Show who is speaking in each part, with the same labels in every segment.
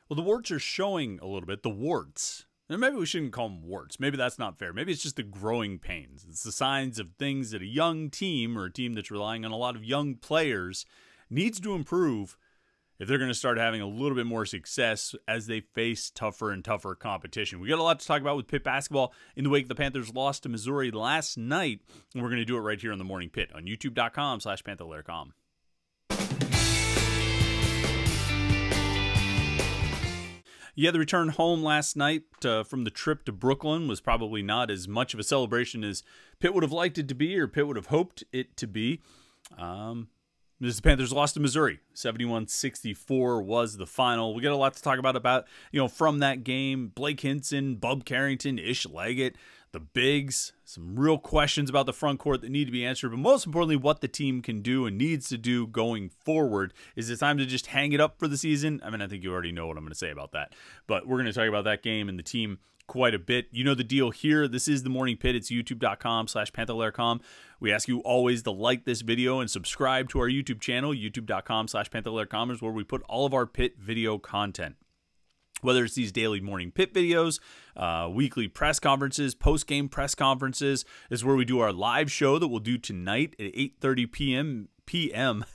Speaker 1: Well, the warts are showing a little bit. The warts. And maybe we shouldn't call them warts. Maybe that's not fair. Maybe it's just the growing pains. It's the signs of things that a young team or a team that's relying on a lot of young players needs to improve if they're going to start having a little bit more success as they face tougher and tougher competition. We got a lot to talk about with Pitt basketball in the wake the Panthers lost to Missouri last night, and we're going to do it right here on the Morning Pitt on youtube.com/Panther-Lair.com. Yeah, the return home last night from the trip to Brooklyn was probably not as much of a celebration as Pitt would have liked it to be or Pitt would have hoped it to be. As the Panthers lost to Missouri, 71-64 was the final. We got a lot to talk about, from that game. Blake Hinson, Bub Carrington, Ish Leggett, the bigs, some real questions about the front court that need to be answered, but most importantly, what the team can do and needs to do going forward. Is it time to just hang it up for the season? I mean, I think you already know what I'm going to say about that, but we're going to talk about that game and the team quite a bit. You know the deal here. This is the Morning Pitt. It's youtube.com/Panther-Lair.com. We ask you always to like this video and subscribe to our YouTube channel. youtube.com/Panther-Lair.com is where we put all of our Pitt video content. Whether it's these daily Morning Pitt videos, weekly press conferences, post-game press conferences, is where we do our live show that we'll do tonight at 8:30 p.m.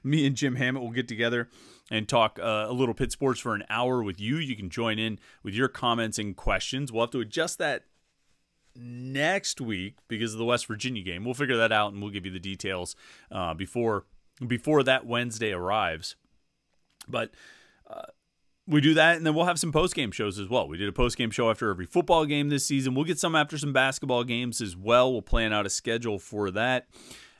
Speaker 1: Me and Jim Hammett will get together and talk a little Pitt sports for an hour with you. You can join in with your comments and questions. We'll have to adjust that next week because of the West Virginia game. We'll figure that out and we'll give you the details before that Wednesday arrives. But we do that, and then we'll have some post-game shows as well. We did a post-game show after every football game this season. We'll get some after some basketball games as well. We'll plan out a schedule for that.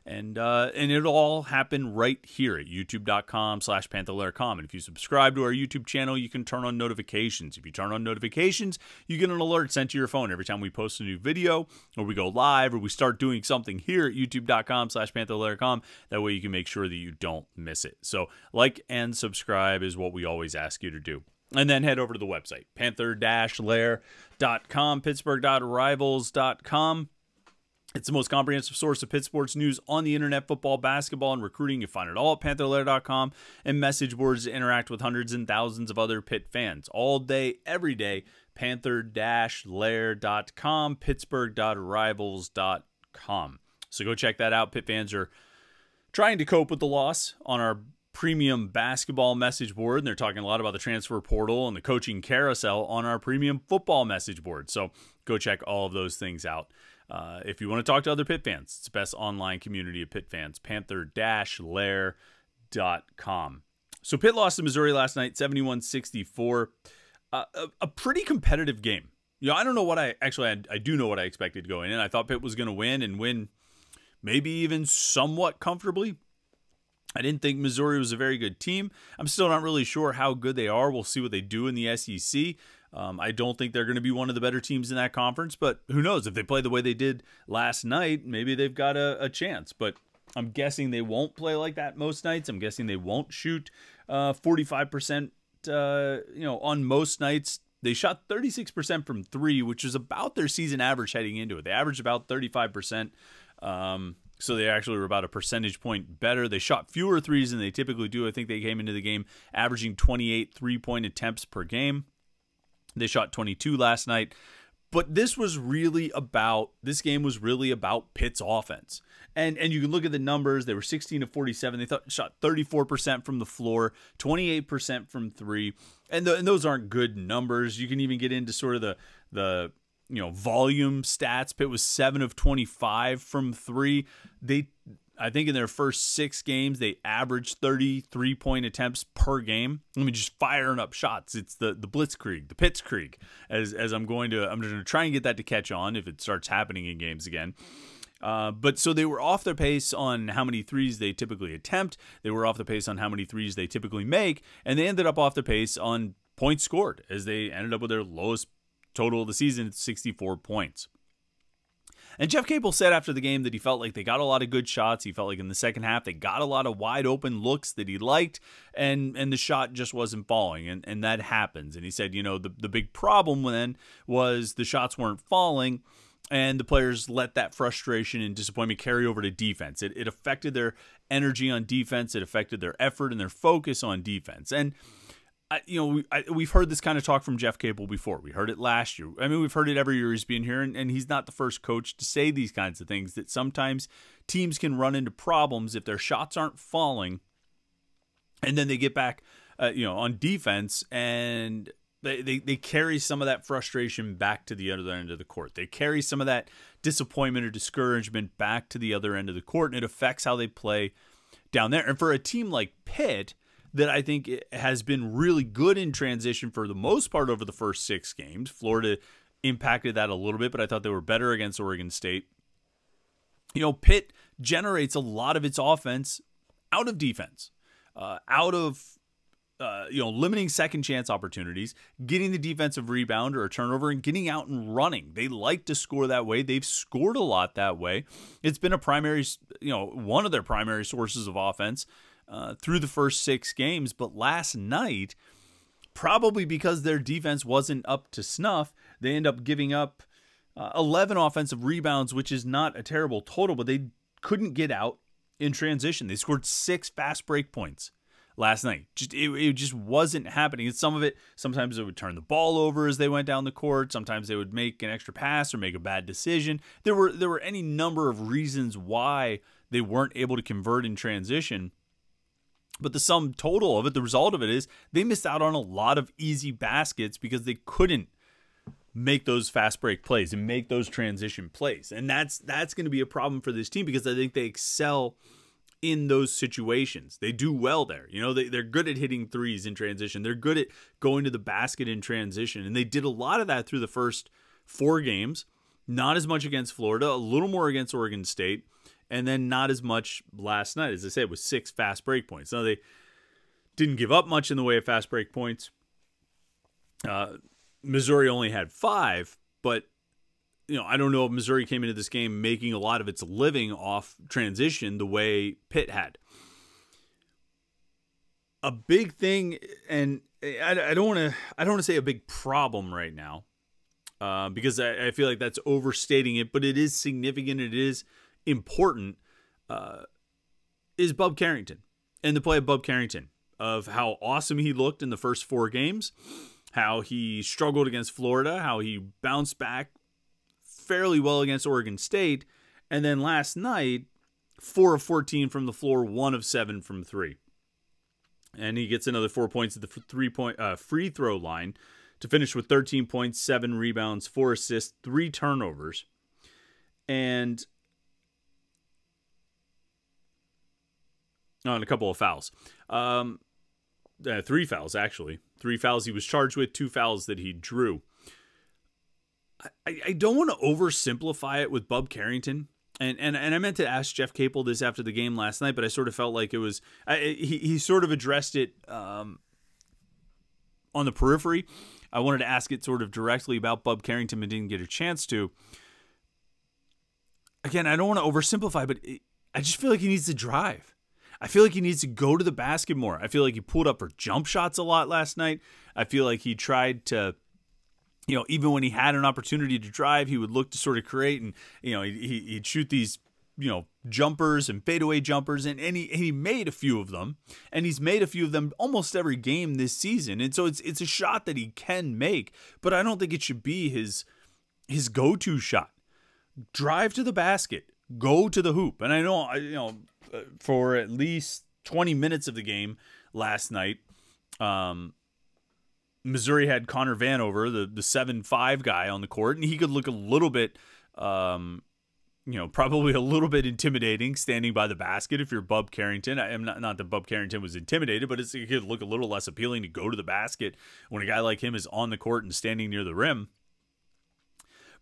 Speaker 1: And it'll all happen right here at youtube.com/Panther-Lair.com. And if you subscribe to our YouTube channel, you can turn on notifications. If you turn on notifications, you get an alert sent to your phone every time we post a new video or we go live or we start doing something here at youtube.com/Panther-Lair.com. That way you can make sure that you don't miss it. So like and subscribe is what we always ask you to do. And then head over to the website, Panther-Lair.com, Pittsburgh.rivals.com. It's the most comprehensive source of Pitt sports news on the internet, football, basketball, and recruiting. You find it all at Panther-Lair.com and message boards to interact with hundreds and thousands of other Pitt fans. All day, every day, Panther-Lair.com, Pittsburgh.rivals.com. So go check that out. Pitt fans are trying to cope with the loss on our premium basketball message board, and they're talking a lot about the transfer portal and the coaching carousel on our premium football message board. So go check all of those things out. If you want to talk to other Pitt fans, it's the best online community of Pitt fans, Panther-Lair.com. So Pitt lost to Missouri last night, 71-64. A pretty competitive game. I don't know what I do know what I expected going in. I thought Pitt was going to win and win maybe even somewhat comfortably. I didn't think Missouri was a very good team. I'm still not really sure how good they are. We'll see what they do in the SEC. I don't think they're going to be one of the better teams in that conference, but who knows? If they play the way they did last night, maybe they've got a chance. But I'm guessing they won't play like that most nights. I'm guessing they won't shoot 45%, on most nights. They shot 36% from three, which is about their season average heading into it. They averaged about 35%. So they actually were about a percentage point better. They shot fewer threes than they typically do. I think they came into the game averaging 28 three-point attempts per game. They shot 22 last night. But this game was really about Pitt's offense. And you can look at the numbers. They were 16 of 47. They shot 34% from the floor, 28% from three. And those aren't good numbers. You can even get into sort of the volume stats. Pitt was 7 of 25 from three. I think in their first 6 games, they averaged 33-point attempts per game. Just firing up shots. It's the blitzkrieg, the Pittskrieg, as I'm going to try and get that to catch on if it starts happening in games again. But so they were off their pace on how many threes they typically attempt. They were off the pace on how many threes they typically make, and they ended up off the pace on points scored, as they ended up with their lowest total of the season at 64 points. And Jeff Capel said after the game that he felt like they got a lot of good shots. He felt like in the second half they got a lot of wide open looks that he liked, and the shot just wasn't falling, and that happens. And he said, the big problem then was the shots weren't falling, and the players let that frustration and disappointment carry over to defense. It affected their energy on defense. It affected their effort and their focus on defense. And we've heard this kind of talk from Jeff Capel before. We heard it last year. I mean, we've heard it every year he's been here, and he's not the first coach to say these kinds of things, that sometimes teams can run into problems if their shots aren't falling, and then they get back, on defense, and they carry some of that frustration back to the other end of the court. They carry some of that disappointment or discouragement back to the other end of the court, and it affects how they play down there. And for a team like Pitt, that I think has been really good in transition for the most part over the first 6 games. Florida impacted that a little bit, but I thought they were better against Oregon State. Pitt generates a lot of its offense out of defense, out of limiting second chance opportunities, getting the defensive rebound or a turnover, and getting out and running. They like to score that way. They've scored a lot that way. It's been one of their primary sources of offense through the first 6 games. But last night, probably because their defense wasn't up to snuff, they end up giving up 11 offensive rebounds, which is not a terrible total, but they couldn't get out in transition. They scored 6 fast break points last night. It just wasn't happening. And sometimes they would turn the ball over as they went down the court. Sometimes they would make an extra pass or make a bad decision. There were any number of reasons why they weren't able to convert in transition. But the sum total of it, the result of it, is they missed out on a lot of easy baskets because they couldn't make those fast break plays and make those transition plays. And that's going to be a problem for this team, because I think they excel in those situations. They do well there. They're good at hitting threes in transition. They're good at going to the basket in transition. And they did a lot of that through the first 4 games. Not as much against Florida, a little more against Oregon State, and then not as much last night. As I said, with 6 fast break points. Now, they didn't give up much in the way of fast break points. Missouri only had 5, but I don't know if Missouri came into this game making a lot of its living off transition the way Pitt had. A big thing, and I don't want to say a big problem right now, because I feel like that's overstating it, but it is significant. It is important. Is Bub Carrington and the play of Bub Carrington, of how awesome he looked in the first 4 games, how he struggled against Florida, how he bounced back fairly well against Oregon State, and then last night, 4 of 14 from the floor, 1 of 7 from 3. And he gets another 4 points at the 3-point free throw line to finish with 13 points, 7 rebounds, 4 assists, 3 turnovers. And a couple of fouls. 3 fouls, actually. 3 fouls he was charged with, 2 fouls that he drew. I don't want to oversimplify it with Bub Carrington. And I meant to ask Jeff Capel this after the game last night, but I sort of felt like it was he sort of addressed it on the periphery. I wanted to ask it sort of directly about Bub Carrington, but didn't get a chance to. Again, I don't want to oversimplify, but I just feel like he needs to drive. I feel like he needs to go to the basket more. I feel like he pulled up for jump shots a lot last night. I feel like he tried to, even when he had an opportunity to drive, he would look to sort of create, and, he'd shoot these, jumpers and fadeaway jumpers, and he made a few of them, and he's made a few of them almost every game this season. And so it's a shot that he can make, but I don't think it should be his go-to shot. Drive to the basket, go to the hoop. And I know, for at least 20 minutes of the game last night, Missouri had Connor Vanover, the 7'5" guy on the court, and he could look a little bit, probably a little bit intimidating standing by the basket if you're Bub Carrington. I am not that Bub Carrington was intimidated, but it could look a little less appealing to go to the basket when a guy like him is on the court and standing near the rim.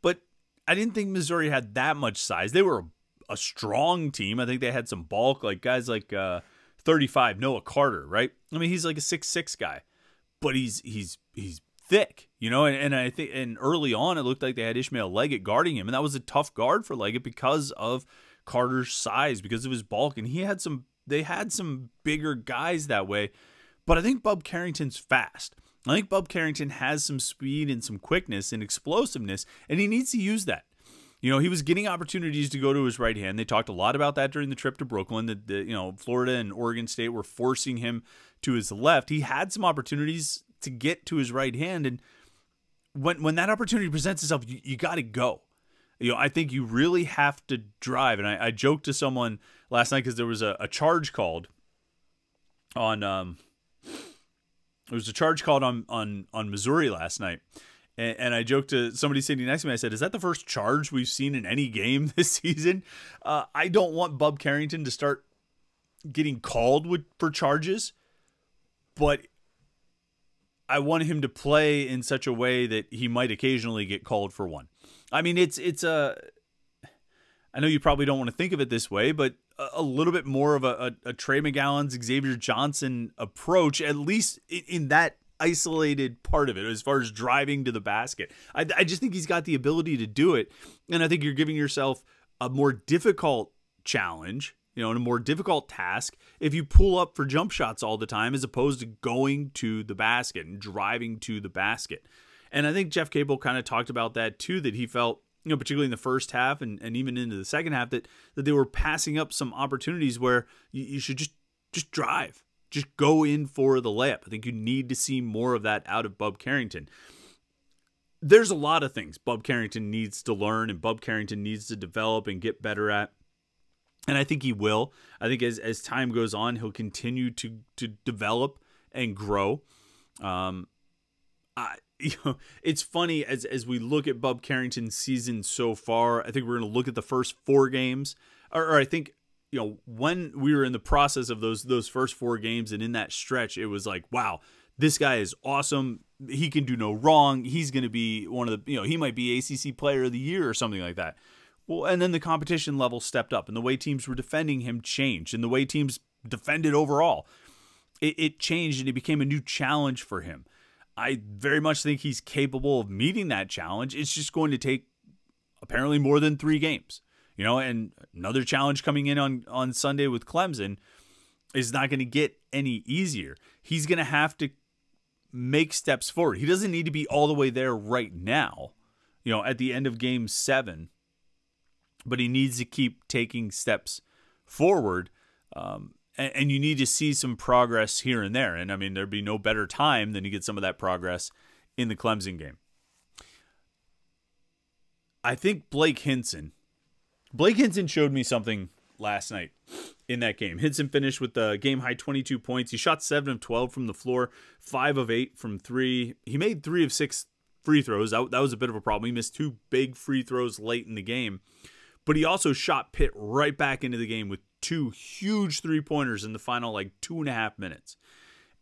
Speaker 1: But I didn't think Missouri had that much size. They were a strong team. I think they had some bulk, like guys like 35 Noah Carter, right? I mean, he's like a 6'6" guy, but he's thick, and I think, and early on it looked like they had Ishmael Leggett guarding him, and that was a tough guard for Leggett because of Carter's size, because of his bulk, and they had some bigger guys that way. But I think Bub Carrington's fast. I think Bub Carrington has some speed and some quickness and explosiveness, and he needs to use that. He was getting opportunities to go to his right hand. They talked a lot about that during the trip to Brooklyn, that Florida and Oregon State were forcing him to his left. He had some opportunities to get to his right hand, and when that opportunity presents itself, you got to go. I think you really have to drive. And I joked to someone last night because there was a charge called on on Missouri last night. And I joked to somebody sitting next to me. I said, "Is that the first charge we've seen in any game this season?" I don't want Bub Carrington to start getting called for charges, but I want him to play in such a way that he might occasionally get called for one. I mean, I know you probably don't want to think of it this way, but a little bit more of a Trey McGowan's, Xavier Johnson approach, at least in that isolated part of it, as far as driving to the basket. I just think he's got the ability to do it, and I think you're giving yourself a more difficult challenge, and a more difficult task if you pull up for jump shots all the time as opposed to going to the basket and driving to the basket. And I think Jeff Capel kind of talked about that too, that he felt, particularly in the first half and even into the second half, that they were passing up some opportunities where you should just drive. Just go in for the layup. I think you need to see more of that out of Bub Carrington. There's a lot of things Bub Carrington needs to learn and Bub Carrington needs to develop and get better at. And I think he will. I think as time goes on, he'll continue to develop and grow. It's funny as we look at Bub Carrington's season so far. I think we're going to look at the first 4 games, or I think when we were in the process of those first 4 games and in that stretch, it was like, wow, this guy is awesome. He can do no wrong. He's going to be one of the, he might be ACC Player of the Year or something like that. Well, and then the competition level stepped up, and the way teams were defending him changed, and the way teams defended overall, it changed, and it became a new challenge for him. I very much think he's capable of meeting that challenge. It's just going to take apparently more than 3 games. And another challenge coming in on Sunday with Clemson is not going to get any easier. He's going to have to make steps forward. He doesn't need to be all the way there right now, at the end of game 7, but he needs to keep taking steps forward. And you need to see some progress here and there. And I mean, there'd be no better time than to get some of that progress in the Clemson game. I think Blake Hinson showed me something last night in that game. Hinson finished with the game high 22 points. He shot 7 of 12 from the floor, 5 of 8 from 3. He made 3 of 6 free throws. That was a bit of a problem. He missed 2 big free throws late in the game. But he also shot Pitt right back into the game with 2 huge 3-pointers in the final 2.5 minutes.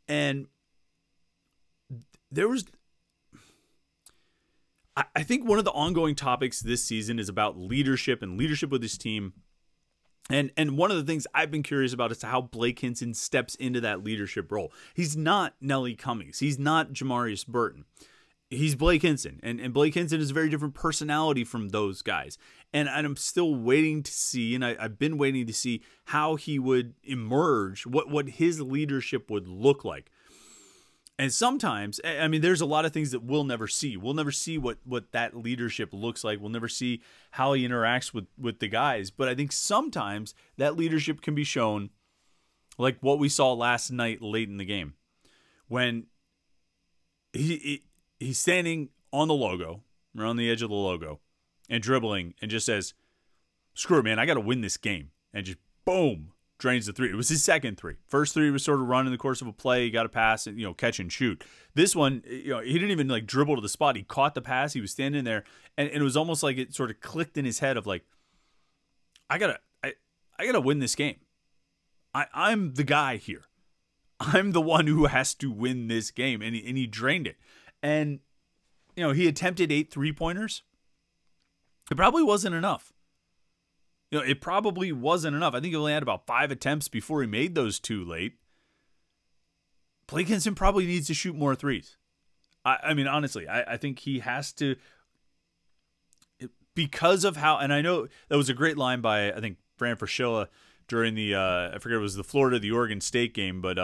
Speaker 1: And there was, I think one of the ongoing topics this season is about leadership and leadership with his team. And one of the things I've been curious about is how Blake Hinson steps into that leadership role. He's not Nelly Cummings. He's not Jamarius Burton. He's Blake Hinson. And Blake Hinson is a very different personality from those guys. And I'm still waiting to see, and I've been waiting to see how he would emerge, what his leadership would look like. And sometimes, I mean, there's a lot of things that we'll never see. We'll never see what that leadership looks like. We'll never see how he interacts with the guys. But I think sometimes that leadership can be shown like what we saw last night late in the game. When he's standing on the logo, or on the edge of the logo, and dribbling, and just says, screw it, man, I got to win this game. And just, boom, drains the 3. It was his second 3. First 3 was sort of run in the course of a play. He got a pass and, catch and shoot. This one, he didn't even dribble to the spot. He caught the pass. He was standing there, and it was almost like it sort of clicked in his head of I gotta win this game. I'm the guy here. I'm the one who has to win this game, and he drained it. And he attempted 8 3-pointers. It probably wasn't enough. It probably wasn't enough. I think he only had about 5 attempts before he made those 2 late. Blake Hinson probably needs to shoot more 3s. I mean, honestly, I think he has to, because of how, and I know that was a great line by, I think, Fran Fraschilla during the, I forget, it was the Florida, the Oregon State game, but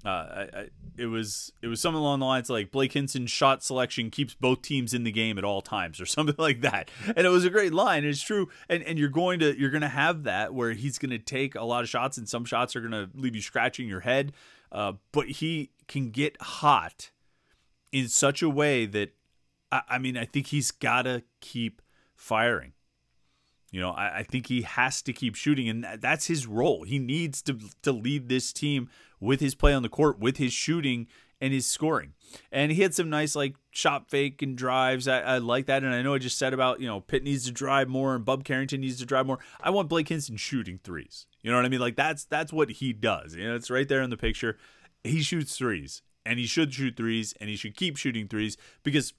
Speaker 1: It was something along the lines like Blake Hinson's shot selection keeps both teams in the game at all times, or something like that. And it was a great line. It's true. And you're going to have that where he's going to take a lot of shots, and some shots are going to leave you scratching your head. But he can get hot in such a way that, I think he's got to keep firing. I think he has to keep shooting, and that's his role. He needs to lead this team with his play on the court, with his shooting and his scoring. And he had some nice shot fake and drives. I like that. And I know I just said about, Pitt needs to drive more and Bub Carrington needs to drive more. I want Blake Hinson shooting threes. You know what I mean? That's what he does. It's right there in the picture. He shoots threes, and he should shoot threes, and he should keep shooting threes, because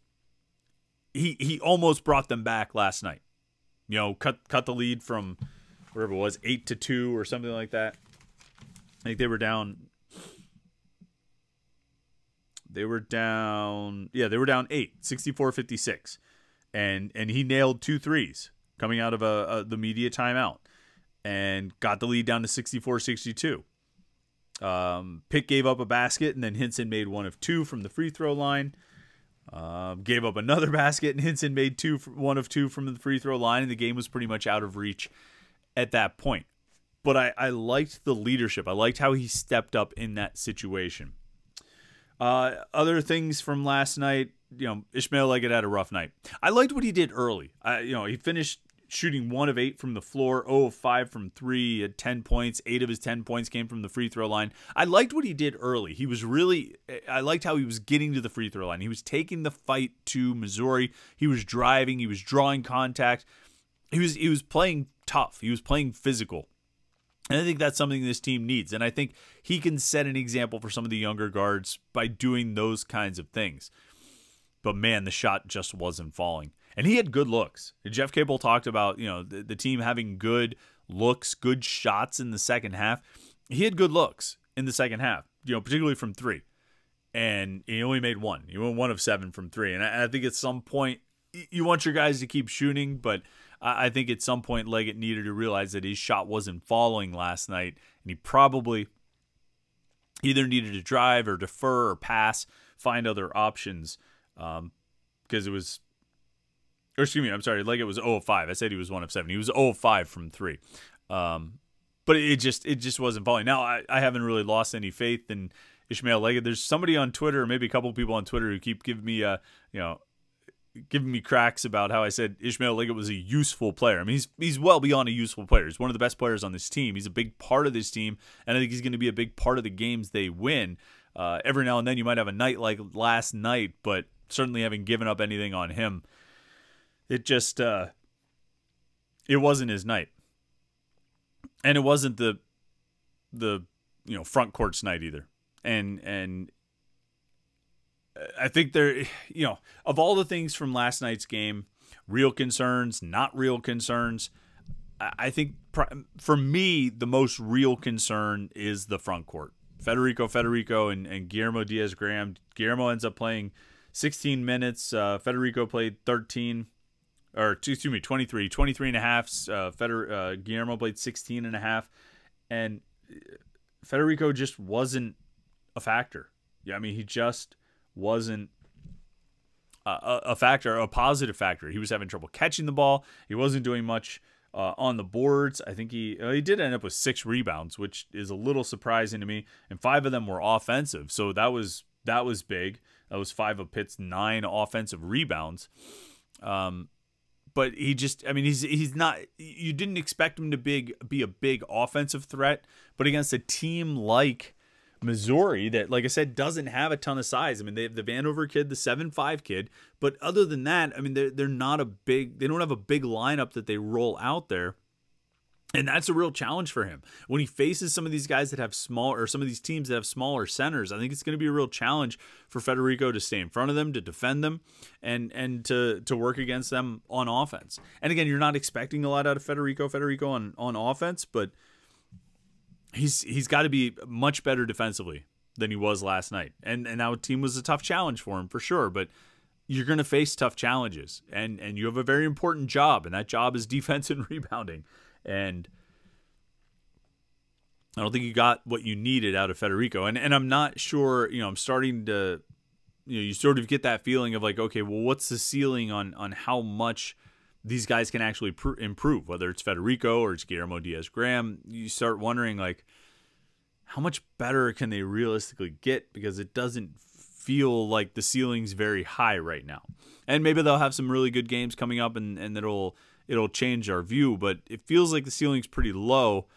Speaker 1: he almost brought them back last night. Cut the lead from wherever it was, 8-2 or something like that. I think they were down. They were down 8, 64-56. And he nailed 2 threes coming out of the media timeout and got the lead down to 64-62. Pitt gave up a basket, and then Hinson made 1 of 2 from the free throw line. Gave up another basket, and Hinson made 1 of 2 from the free throw line, and the game was pretty much out of reach at that point. But I liked the leadership. I liked how he stepped up in that situation. Other things from last night, Ishmael Leggett had a rough night. I liked what he did early. He finished shooting 1 of 8 from the floor, 0 of 5 from 3, had 10 points. 8 of his 10 points came from the free throw line. I liked what he did early. I liked how he was getting to the free throw line. He was taking the fight to Missouri. He was driving. He was drawing contact. He was playing tough. He was playing physical. And I think that's something this team needs. And I think he can set an example for some of the younger guards by doing those kinds of things. But man, the shot just wasn't falling. And he had good looks. Jeff Capel talked about, the team having good looks, good shots in the second half. He had good looks in the second half, particularly from 3. And he only made 1. He went 1 of 7 from 3. And I think at some point, you want your guys to keep shooting, but I think at some point Leggett needed to realize that his shot wasn't falling last night, and he probably either needed to drive or defer or pass, find other options, because it was, or excuse me, I'm sorry, Leggett was 0 of 5. I said he was 1 of 7. He was 0 of 5 from 3. But it just wasn't falling. Now, I haven't really lost any faith in Ishmael Leggett. There's somebody on Twitter, maybe a couple of people on Twitter, who keep giving me giving me cracks about how I said Ishmael Leggett was a useful player. I mean, he's well beyond a useful player. He's one of the best players on this team. He's a big part of this team, and I think he's going to be a big part of the games they win. Every now and then you might have a night like last night, but certainly haven't given up anything on him. It just it wasn't his night. And it wasn't the front court's night either. And I think there, of all the things from last night's game, real concerns, not real concerns, I think for me, the most real concern is the front court. Federico and Guillermo Diaz-Graham. Guillermo ends up playing 16 minutes. Federico played 23, 23 and a half. Guillermo played 16 and a half. And Federico just wasn't a factor. Yeah, I mean, he just wasn't a factor, a positive factor. He was having trouble catching the ball. He wasn't doing much on the boards. I think he did end up with 6 rebounds, which is a little surprising to me. And 5 of them were offensive, so that was big. That was 5 of Pitt's 9 offensive rebounds. But he just, I mean, he's not. You didn't expect him to be a big offensive threat, but against a team like Missouri that, like I said, doesn't have a ton of size. I mean, they have the Vanover kid, the 7'5" kid, but other than that, I mean, they're not a big. They don't have a big lineup that they roll out there, and that's a real challenge for him when he faces some of these guys that have small, or some of these teams that have smaller centers. I think it's going to be a real challenge for Federico to stay in front of them, to defend them, and to work against them on offense. And again, you're not expecting a lot out of Federico on offense, but he's got to be much better defensively than he was last night. And now team was a tough challenge for him for sure, but you're going to face tough challenges, and you have a very important job, and that job is defense and rebounding. And I don't think you got what you needed out of Federico. And I'm not sure, I'm starting to, you sort of get that feeling of like, okay, well, what's the ceiling on how much these guys can actually improve, whether it's Federico or it's Guillermo Diaz-Graham. You start wondering, like, how much better can they realistically get? Because it doesn't feel like the ceiling's very high right now. And maybe they'll have some really good games coming up and it'll change our view, but it feels like the ceiling's pretty low,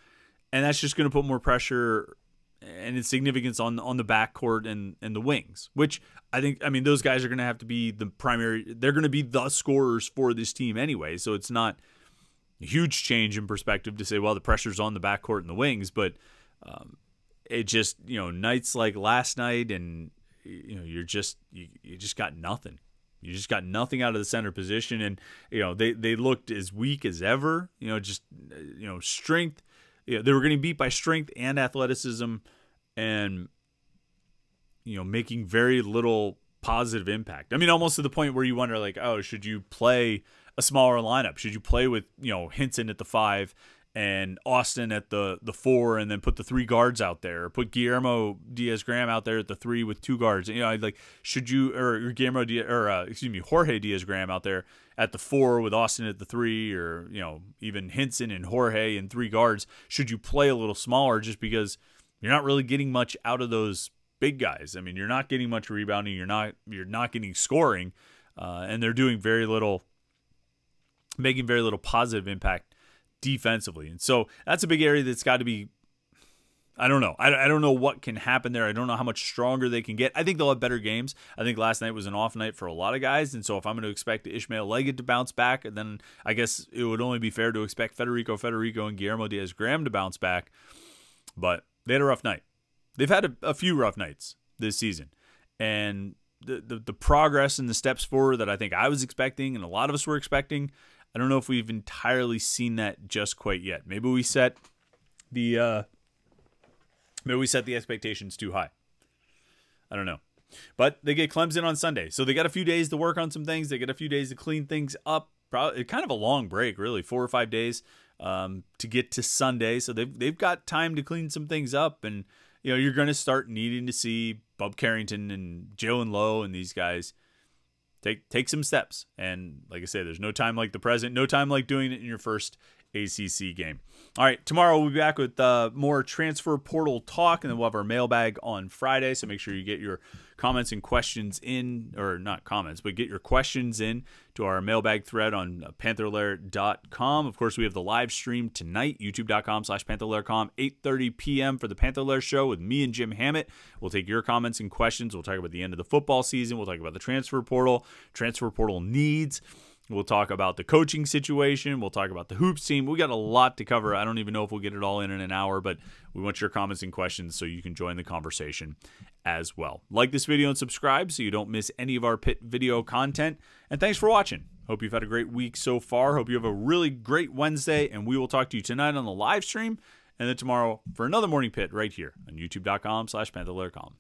Speaker 1: and that's just going to put more pressure and its significance on the backcourt and the wings, which I mean, those guys are going to have to be the primary. They're going to be the scorers for this team anyway, so it's not a huge change in perspective to say, well, the pressure's on the backcourt and the wings, but it just, nights like last night and, you just got nothing. You just got nothing out of the center position, and they looked as weak as ever. Strength. They were getting beat by strength and athleticism, and making very little positive impact. I mean, almost to the point where you wonder, like, oh, should you play a smaller lineup? Should you play with Hinson at the 5 and Austin at the 4, and then put the 3 guards out there, or put Guillermo Diaz-Graham out there at the 3 with 2 guards? Should you, or Jorge Diaz-Graham out there at the 4 with Austin at the 3, or even Hinson and Jorge and 3 guards? Should you play a little smaller just because you're not really getting much out of those big guys? I mean, you're not getting much rebounding, you're not getting scoring, and they're doing making very little positive impact defensively. And so that's a big area that's got to be, I don't know. I don't know what can happen there. I don't know how much stronger they can get. I think they'll have better games. I think last night was an off night for a lot of guys, and so if I'm going to expect Ishmael Leggett to bounce back, then I guess it would only be fair to expect Federico and Guillermo Diaz-Graham to bounce back. But they had a rough night. They've had a few rough nights this season, and the progress and the steps forward that I think I was expecting and a lot of us were expecting, I don't know if we've entirely seen that just quite yet. Maybe we set the expectations too high. I don't know. But they get Clemson on Sunday, so they got a few days to work on some things. They get a few days to clean things up. Probably kind of a long break, really, 4 or 5 days to get to Sunday. So they've got time to clean some things up, and you're going to start needing to see Bub Carrington and Jalen Lowe and these guys take some steps. And like I say, there's no time like the present, no time like doing it in your first ACC game. All right, tomorrow we'll be back with more transfer portal talk, and then we'll have our mailbag on Friday. So make sure you get your comments and questions in, or not comments, but get your questions in to our mailbag thread on Panther-Lair.com. Of course, we have the live stream tonight, youtube.com/Panther-Lair.com, 8:30 p.m. for the Panther-Lair Show with me and Jim Hammett. We'll take your comments and questions. We'll talk about the end of the football season. We'll talk about the transfer portal needs. We'll talk about the coaching situation. We'll talk about the hoops team. We got a lot to cover. I don't even know if we'll get it all in an hour, but we want your comments and questions so you can join the conversation as well. Like this video and subscribe so you don't miss any of our Pitt video content. And thanks for watching. Hope you've had a great week so far. Hope you have a really great Wednesday, and we will talk to you tonight on the live stream and then tomorrow for another Morning Pitt right here on youtube.com/Panther-Lair.com.